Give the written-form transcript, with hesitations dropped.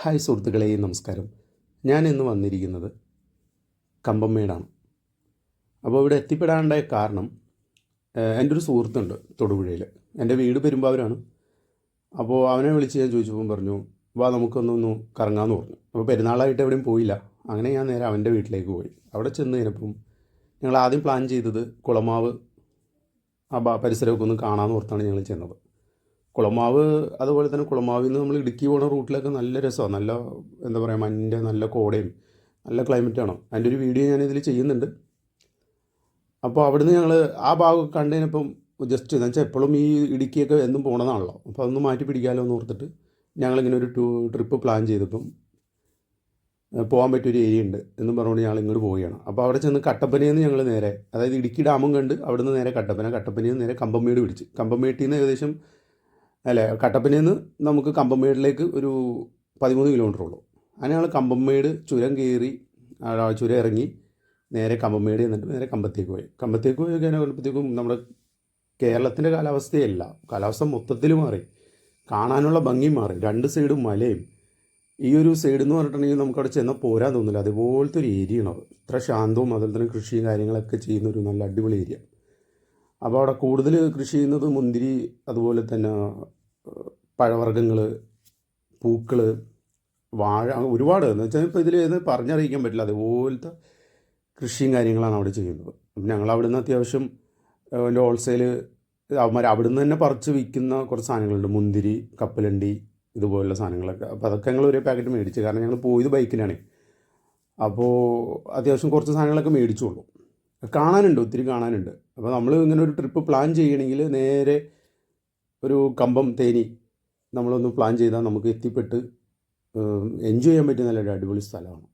Hi സുഹൃത്തുക്കളെ, നമസ്കാരം. ഞാൻ ഇന്ന് വന്നിരിക്കുന്നത് കമ്പംമേടാണ്. അപ്പോൾ ഇവിടെ എത്തിപ്പെടാനുണ്ടായ കാരണം, എൻ്റെ ഒരു സുഹൃത്തുണ്ട് തൊടുപുഴയിൽ. എൻ്റെ വീട് പെരുമ്പാവൂരാണ്. അപ്പോൾ അവനെ വിളിച്ച് ഞാൻ ചോദിച്ചപ്പോൾ പറഞ്ഞു, വാ നമുക്കൊന്നൊന്ന് കറങ്ങാമെന്ന് പറഞ്ഞു. അപ്പോൾ പെരുന്നാളായിട്ട് എവിടെയും പോയില്ല. അങ്ങനെ ഞാൻ നേരെ അവൻ്റെ വീട്ടിലേക്ക് പോയി. അവിടെ ചെന്ന് കഴിഞ്ഞപ്പം ഞങ്ങൾ ആദ്യം പ്ലാൻ ചെയ്തത് കുളമാവ് പരിസരമൊക്കെ ഒന്ന് കാണാമെന്ന് ഓർത്താണ് ഞങ്ങൾ ചെന്നത്. കുളമാവ്, അതുപോലെ തന്നെ കുളമാവിൽ നിന്ന് നമ്മൾ ഇടുക്കി പോകുന്ന റൂട്ടിലൊക്കെ നല്ല രസമാണ്. നല്ല എന്താ പറയുക, മഞ്ഞിൻ്റെ നല്ല കോടയും നല്ല ക്ലൈമറ്റാണ്. അതിൻ്റെ ഒരു വീഡിയോ ഞാനിതിൽ ചെയ്യുന്നുണ്ട്. അപ്പോൾ അവിടുന്ന് ഞങ്ങൾ ആ ഭാഗം കണ്ടതിനപ്പം ജസ്റ്റ് എന്ന് വെച്ചാൽ എപ്പോഴും ഈ ഇടുക്കിയൊക്കെ എന്നും പോകണതാണല്ലോ, അപ്പോൾ അതൊന്ന് മാറ്റി പിടിക്കാമല്ലോ എന്ന് ഓർത്തിട്ട് ഞങ്ങളിങ്ങനെ ഒരു ട്രിപ്പ് പ്ലാൻ ചെയ്തപ്പം പോകാൻ പറ്റിയൊരു ഏരിയ ഉണ്ട് എന്നും പറഞ്ഞുകൊണ്ട് ഞങ്ങൾ ഇങ്ങോട്ട് പോവുകയാണ്. അപ്പോൾ അവിടെ ചെന്ന് കട്ടപ്പനയിൽ നിന്ന് ഞങ്ങൾ നേരെ, അതായത് ഇടുക്കി ഡാമും കണ്ട് അവിടുന്ന് നേരെ കട്ടപ്പനയിൽ നിന്ന് നേരെ കമ്പംമേട് പിടിച്ച്, കമ്പംമേട്ടിൽ നിന്ന് ഏകദേശം കട്ടപ്പനയിൽ നിന്ന് നമുക്ക് കമ്പംമേടിലേക്ക് ഒരു 13 കിലോമീറ്റർ ഉള്ളൂ. അങ്ങനെ ഞങ്ങൾ കമ്പംമേട് ചുരം കയറി, ചുരം ഇറങ്ങി നേരെ കമ്പംമേട് എന്നിട്ട് നേരെ കമ്പത്തേക്ക് പോയി കഴിഞ്ഞപ്പോഴത്തേക്കും നമ്മുടെ കേരളത്തിൻ്റെ കാലാവസ്ഥ മൊത്തത്തിൽ മാറി, കാണാനുള്ള ഭംഗി മാറി. രണ്ട് സൈഡും മലയും. ഈ ഒരു സൈഡ് എന്ന് പറഞ്ഞിട്ടുണ്ടെങ്കിൽ നമുക്കവിടെ ചെന്നാൽ പോരാൻ തോന്നില്ല, അതുപോലത്തെ ഒരു ഏരിയയാണ്. ഇത്ര ശാന്തവും അതുപോലെ തന്നെ കൃഷിയും കാര്യങ്ങളൊക്കെ ചെയ്യുന്ന ഒരു നല്ല അടിപൊളി ഏരിയ. അപ്പോൾ അവിടെ കൂടുതൽ കൃഷി ചെയ്യുന്നത് മുന്തിരി, അതുപോലെ തന്നെ പഴവർഗ്ഗങ്ങൾ, പൂക്കൾ, വാഴ, ഒരുപാട് എന്ന് വെച്ചാൽ ഇപ്പോൾ ഇതിൽ ഏത് പറഞ്ഞറിയിക്കാൻ പറ്റില്ല, അതുപോലത്തെ കൃഷിയും കാര്യങ്ങളാണ് അവിടെ ചെയ്യുന്നത്. അപ്പം ഞങ്ങൾ അവിടെ നിന്ന് അത്യാവശ്യം ഹോൾസെയിൽ അവിടെ നിന്ന് തന്നെ പറിച്ച് വിൽക്കുന്ന കുറച്ച് സാധനങ്ങളുണ്ട്. മുന്തിരി, കപ്പലണ്ടി, ഇതുപോലുള്ള സാധനങ്ങളൊക്കെ. അപ്പോൾ അതൊക്കെ ഞങ്ങൾ ഒരേ പാക്കറ്റ് മേടിച്ചു, കാരണം ഞങ്ങൾ പോയത് ബൈക്കിനാണ്. അപ്പോൾ അത്യാവശ്യം കുറച്ച് സാധനങ്ങളൊക്കെ മേടിച്ചോളൂ. കാണാനുണ്ട്, ഒത്തിരി കാണാനുണ്ട്. അപ്പോൾ നമ്മൾ ഇങ്ങനെ ഒരു ട്രിപ്പ് പ്ലാൻ ചെയ്യണമെങ്കിൽ നേരെ ഒരു കമ്പം തേനി നമ്മളൊന്ന് പ്ലാൻ ചെയ്താൽ നമുക്ക് എത്തിപ്പെട്ട് എൻജോയ് ചെയ്യാൻ പറ്റിയ നല്ലൊരു അടിപൊളി സ്ഥലമാണ്.